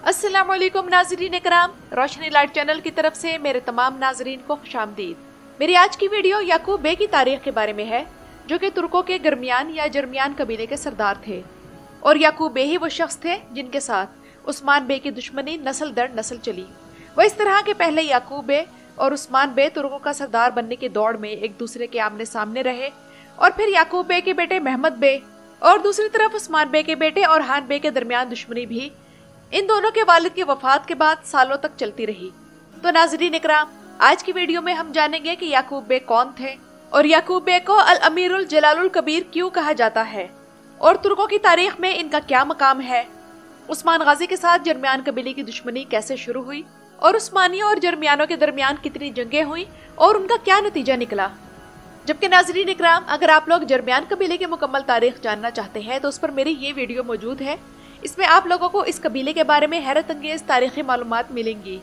अस्सलाम वालेकुम नाजरीन इकराम, रोशनी लाइट चैनल की तरफ से मेरे तमाम नाजरीन को खुशामदीद। मेरी आज की वीडियो याकूब बे की तारीख के बारे में है, जो कि तुर्कों के गरमियान या जर्मियान कबीले के सरदार थे। और याकूब बे ही वो शख्स थे जिनके साथ उस्मान बे की दुश्मनी नस्ल दर नस्ल चली। वो इस तरह के पहले याकूब बे और उस्मान बे तुर्कों का सरदार बनने की दौड़ में एक दूसरे के आमने सामने रहे, और फिर याकूब बे के बेटे महमद बे और दूसरी तरफ उस्मान बे के बेटे औरहान बे के दरमियान दुश्मनी भी इन दोनों के वालिद की वफात के बाद सालों तक चलती रही। तो नाजरीन इकराम, आज की वीडियो में हम जानेंगे कि याकूब बे कौन थे और याकूब बे को अल अमीरुल जलालुल कबीर क्यों कहा जाता है, और तुर्कों की तारीख में इनका क्या मकाम है। उस्मान गाजी के साथ जर्मियान कबीले की दुश्मनी कैसे शुरू हुई और उस्मानियों और जर्मियानों के दरमियान कितनी जंगें हुई और उनका क्या नतीजा निकला। जबकि नाजरीन इकराम, अगर आप लोग जर्मियान कबीले की मुकम्मल तारीख जानना चाहते हैं तो उस पर मेरी ये वीडियो मौजूद है। इसमें आप लोगों को इस कबीले के बारे में हैरत अंगेज तारीखी मालूमात मिलेंगी।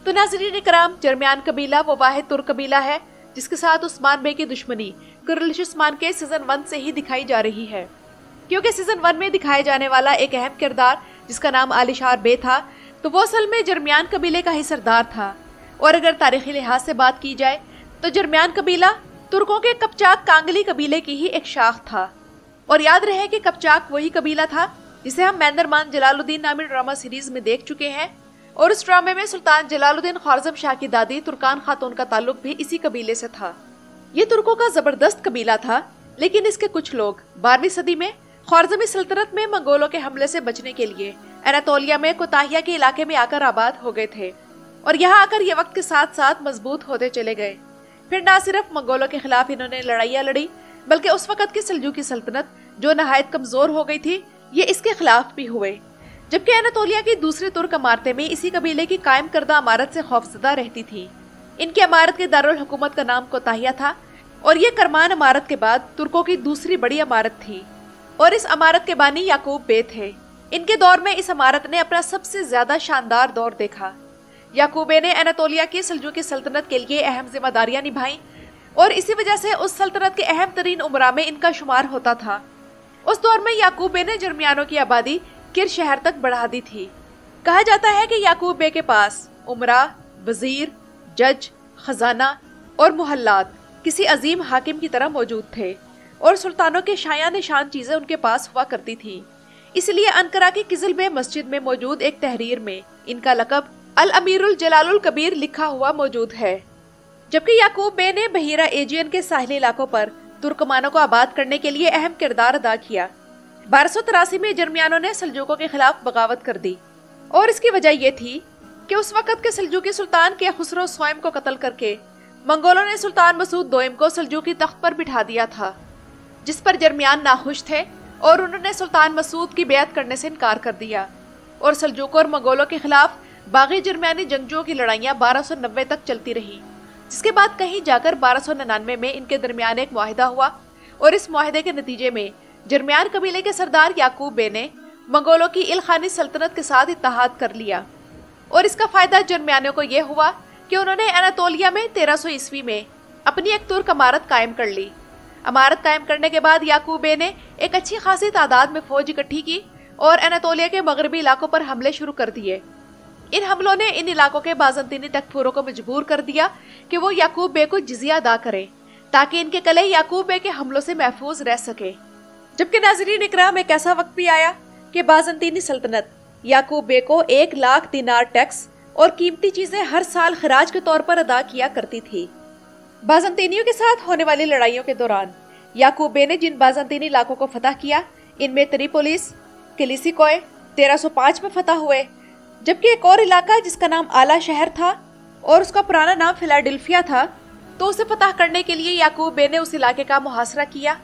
तो नाजरीन इकराम, जर्मियान कबीला वो वाहिद तुर्क कबीला है जिसके साथ उस्मान बे की दुश्मनी कुरलिश उस्मान के सीजन 1 से ही दिखाई जा रही है, क्योंकि सीजन 1 में दिखाए जाने वाला एक अहम किरदार जिसका नाम आलिशार बे था, तो वो असल में जर्मियान कबीले का ही सरदार था। और अगर तारीखी लिहाज से बात की जाए तो जर्मियान कबीला तुर्कों के कपचाक कांगली कबीले की ही एक शाख था। और याद रहे कि कपचाक वही कबीला था जिसे हम मैंदरमान जलालुद्दीन नामी ड्रामा सीरीज में देख चुके हैं, और उस ड्रामे में सुल्तान जलालुद्दीन ख्वारिज़म शाह की दादी तुर्कान खातून का ताल्लुक भी इसी कबीले से था। ये तुर्कों का जबरदस्त कबीला था, लेकिन इसके कुछ लोग 12वीं सदी में ख्वारिज़मी सल्तनत में मंगोलों के हमले से बचने के लिए अनातोलिया में कोताहिया के इलाके में आकर आबाद हो गए थे, और यहाँ आकर ये वक्त के साथ साथ मजबूत होते चले गए। फिर न सिर्फ मंगोलों के खिलाफ इन्होंने लड़ाइयाँ लड़ी, बल्कि उस वक्त की सल्जूकी सल्तनत जो नहायत कमजोर हो गई थी, ये इसके खिलाफ भी हुए। जबकि अनातोलिया की दूसरी तुर्क अमारतें में इसी कबीले की कायम करदा अमारत से खौफजदा रहती थी। इनकी अमारत के दारुल हुकूमत का नाम कोताहिया था, और ये करमान अमारत के बाद तुर्कों की दूसरी बड़ी अमारत थी, और इस अमारत के बानी याकूब बे थे। इनके दौर में इस अमारत ने अपना सबसे ज्यादा शानदार दौर देखा। याकूब बे ने अनातोलिया की सल्जूकी सल्तनत के लिए अहम जिम्मेदारियां निभाई, और इसी वजह से उस सल्तनत के अहम तरीन उमरा में इनका शुमार होता था। उस दौर में याकूब बे ने जर्मियानों की आबादी किर शहर तक बढ़ा दी थी। कहा जाता है कि याकूब बे के पास उमरा, वजीर, जज, खजाना और मुहल्लात किसी अजीम हाकिम की तरह मौजूद थे, और सुल्तानों के शाया निशान चीजें उनके पास हुआ करती थी। इसलिए अनकरा की किजल बे मस्जिद में मौजूद एक तहरीर में इनका लकब अल अमीरुल जलालुल कबीर लिखा हुआ मौजूद है। जबकि याकूब बे ने बहीरा एजियन के साहिली इलाकों पर तुर्कमानों को आबाद करने के लिए अहम किरदार अदा किया। 1283 में जर्मियानों ने सल्जूकों के खिलाफ बगावत कर दी, और इसकी वजह यह थी कि उस वक्त के सल्जूकी सुल्तान के खुसरो स्वयं को कत्ल करके मंगोलों ने सुल्तान मसूद दोयम को सल्जूकी तख्त पर बिठा दिया था, जिस पर जर्मियान नाखुश थे और उन्होंने सुल्तान मसूद की बेअत करने से इनकार कर दिया। और सल्जूकों और मंगोलों के खिलाफ बागी जर्मियानी जंगजुओं की लड़ाइयाँ 1290 तक चलती रही, जिसके बाद कहीं जाकर 1299 में इनके दरमियान एक मुआहिदा हुआ, और इस मुआहिदे के नतीजे में जर्मियान कबीले के सरदार याकूब बे ने मंगोलों की इलखानी सल्तनत के साथ इत्तेहाद कर लिया। और इसका फायदा जर्मियानों को यह हुआ कि उन्होंने अनातोलिया में 1300 ईस्वी में अपनी एक तुर्क अमारत कायम कर ली। अमारत कायम करने के बाद याकूब बे ने एक अच्छी खासी तादाद में फौज इकट्ठी की और अनातोलिया के मगरबी इलाकों पर हमले शुरू कर दिए। इन हमलों ने इन इलाकों के बाजंतीनी तख्तफूरों को मजबूर कर दिया कि वो याकूब बे को जिजिया अदा करें, ताकि इनके कले याकूब बे के हमलों से महफूज रह सके। जबकि नाजरीन इकराम, एक ऐसा वक्त भी आया कि बाजंतीनी सल्तनत याकूब बे को 1 लाख दिनार टैक्स और कीमती चीजें हर साल खराज के तौर पर अदा किया करती थी। बाजंतीनियों के साथ होने वाली लड़ाइयों के दौरान याकूब बे ने जिन बाजंतीनी इलाकों को फतह किया, इनमें त्रिपोलिस, किलिसिकोय 1305 में फतह हुए। जबकि एक और इलाका जिसका नाम आला शहर था और उसका पुराना नाम फिलाडेल्फिया था, तो उसे फतह करने के लिए याकूब बे ने उस इलाके का मुहासरा किया,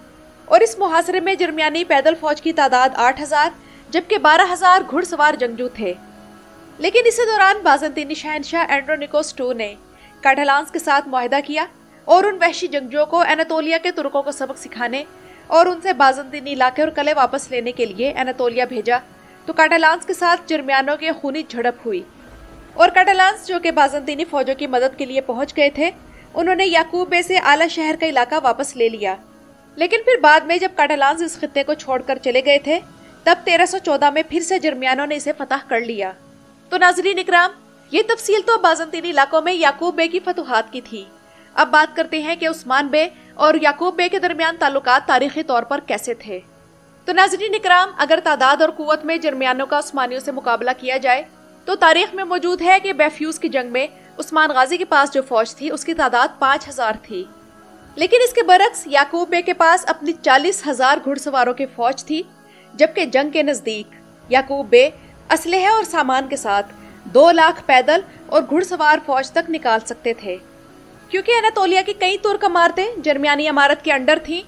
और इस मुहासरे में जर्मियानी पैदल फौज की तादाद 8000 जबकि 12000 घुड़सवार जंगजू थे। लेकिन इसी दौरान बाजंतीनी शहनशाह एंड्रोनिकोस II ने काटालांस के साथ मुआहिदा किया और उन वहशी जंगजुओं को अनातोलिया के तुर्कों को सबक सिखाने और उनसे बाजंतीनी इलाके और कले वापस लेने के लिए अनातोलिया भेजा। तो काटालांस के साथ जर्मियानों की खूनी झड़प हुई, और काटालांस जो कि बाजंतीनी फौजों की मदद के लिए पहुंच गए थे, उन्होंने याकूब बे से आला शहर का इलाका वापस ले लिया। लेकिन फिर बाद में जब काटालांस इस खित्ते को छोड़कर चले गए थे, तब 1314 में फिर से जर्मियानों ने इसे फतह कर लिया। तो नाज़रीन इकराम, ये तफसील तो बाज़ंतीनी इलाकों में याकूब बे की फतूहात की थी। अब बात करते हैं कि उस्मान बे और याकूब बे के दरमियान ताल्लुकात तारीखी तौर पर कैसे थे। तो नाज़रीन इकराम, अगर तादाद और कुव्वत में जर्मियानों का उस्मानियों से मुकाबला किया जाए तो तारीख में मौजूद है कि बैफ्यूज की जंग में उस्मान गाजी के पास जो फौज थी उसकी तादाद 5000 थी। लेकिन इसके बरक्स याकूब बे के पास अपनी 40,000 घुड़सवारों की फौज थी, जबकि जंग के नजदीक याकूब बे असलहे और सामान के साथ 2 लाख पैदल और घुड़सवार फौज तक निकाल सकते थे। क्योंकि अनातोलिया की कई तुर्क इमारतें जर्मनी इमारत के अंडर थीं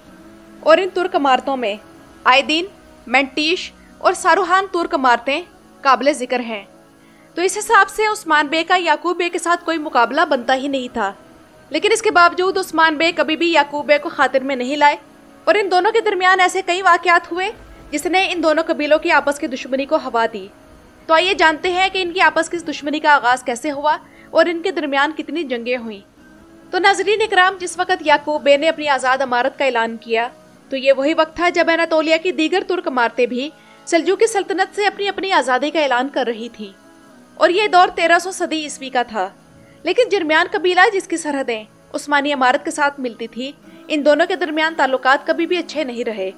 और इन तुर्क इमारतों में आयदीन, मेंटीश और सारूहान तुर्क इमारतें काबिल जिक्र हैं। तो इस हिसाब से उस्मान बे का याकूब बे के साथ कोई मुकाबला बनता ही नहीं था। लेकिन इसके बावजूद उस्मान बे कभी भी याकूब बे को खातिर में नहीं लाए और इन दोनों के दरमियान ऐसे कई वाकयात हुए जिसने इन दोनों कबीलों की आपस की दुश्मनी को हवा दी। तो आइए जानते हैं कि इनकी आपस की दुश्मनी का आगाज कैसे हुआ और इनके दरमियान कितनी जंगें हुई। तो नाज़रीन इकराम, जिस वक्त याकूब बे ने अपनी आज़ाद इमारत का ऐलान किया तो ये वही वक्त था जब अनातोलिया की दीगर तुर्क इमारतें भी सल्जूकी सल्तनत से अपनी अपनी आज़ादी का ऐलान कर रही थी और ये दौर 1300 सदी ईस्वी का था। लेकिन जर्मियान कबीला जिसकी सरहदें उस्मानी इमारत के साथ मिलती थी, इन दोनों के दरमियान ताल्लुकात कभी भी अच्छे नहीं रहे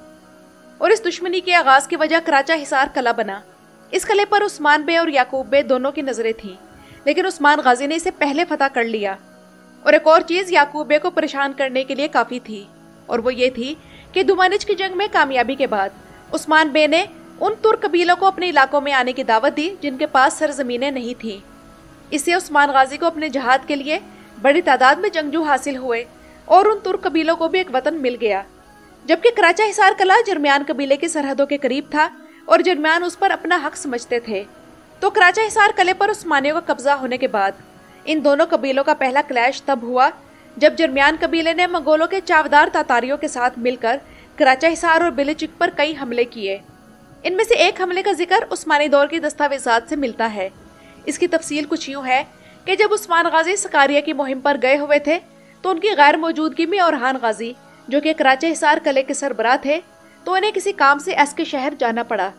और इस दुश्मनी के आगाज की वजह कराचा हिसार कला बना। इस किले पर उस्मान बे और याकूब बे दोनों की नजरें थीं, लेकिन उस्मान गाजी ने इसे पहले फतह कर लिया। और एक और चीज याकूब बे को परेशान करने के लिए काफी थी और वो ये थी कि दुमानिज की जंग में कामयाबी के बाद उस्मान बे ने उन तुर्क कबीलों को अपने इलाकों में आने की दावत दी जिनके पास सरजमीनें नहीं थी। इससे उस्मान गाजी को अपने जहाद के लिए बड़ी तादाद में जंगजू हासिल हुए और उन तुर्क कबीलों को भी एक वतन मिल गया। जबकि कराचा हिसार कला जर्मियान कबीले की सरहदों के करीब था और जर्मियान उस पर अपना हक समझते थे। तो कराचा हिसार किले पर उस्मानियों का कब्जा होने के बाद इन दोनों कबीलों का पहला क्लैश तब हुआ जब जर्मियान कबीले ने मंगोलों के चावदार तातारियों के साथ मिलकर कराचा हिसार और बिलिचिक पर कई हमले किए। इनमें से एक हमले का जिक्र उस्मानी दौर की दस्तावेजात से मिलता है। इसकी तफसील कुछ यूँ है कि जब उस्मान गाजी सकारिया की मुहिम पर गए हुए थे तो उनकी गैर मौजूदगी में ओरहान गाजी, जो कि कराचा हिसार किले के सरबराह थे, तो उन्हें किसी काम से एस्के शहर जाना पड़ा।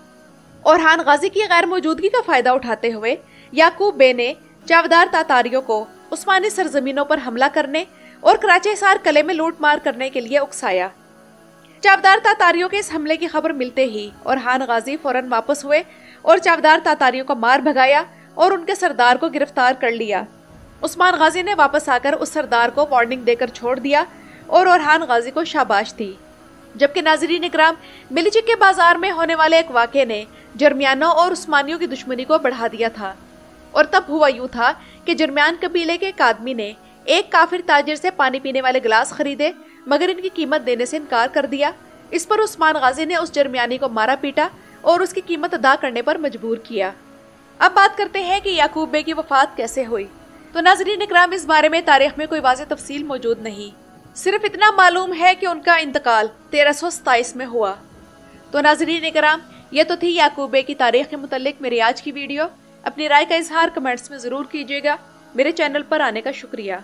ओरहान गाजी की गैर मौजूदगी का फायदा उठाते हुए याकूब बे ने चावदार तातारियों को उस्मानी सरजमीनों पर हमला करने और कराचा हिसार किले में लूट मार करने के लिए उकसाया। चावदार तातारियों के इस हमले की खबर मिलते ही ओरहान गाजी फौरन वापस हुए और चावदार तातारियों को मार भगाया और उनके सरदार को गिरफ्तार कर लिया। उस्मान गाजी ने वापस आकर उस सरदार को वार्निंग देकर छोड़ दिया और ओरहान गाजी को शाबाश दी। जबकि नाज़रीन इकराम, बिलिचिक के बाजार में होने वाले एक वाक़े ने जर्मियानों और उस्मानियों की दुश्मनी को बढ़ा दिया था। और तब हुआ यूँ था कि जर्मियान कबीले के एक आदमी ने एक काफिर ताजिर से पानी पीने वाले गिलास खरीदे, मगर इनकी कीमत देने से इनकार कर दिया। इस पर उस्मान गाजी ने उस जर्मियानी को मारा पीटा और उसकी कीमत अदा करने पर मजबूर किया। अब बात करते हैं कि याकूब बे की वफात कैसे हुई। तो नाज़रीन इकराम, इस बारे में तारीख में कोई वाज़ेह तफसील मौजूद नहीं, सिर्फ इतना मालूम है कि उनका इंतकाल 1327 में हुआ। तो नाज़रीन इकराम, ये तो थी याकूब बे की तारीख के मुतालिक मेरी आज की वीडियो। अपनी राय का इजहार कमेंट्स में ज़रूर कीजिएगा। मेरे चैनल पर आने का शुक्रिया।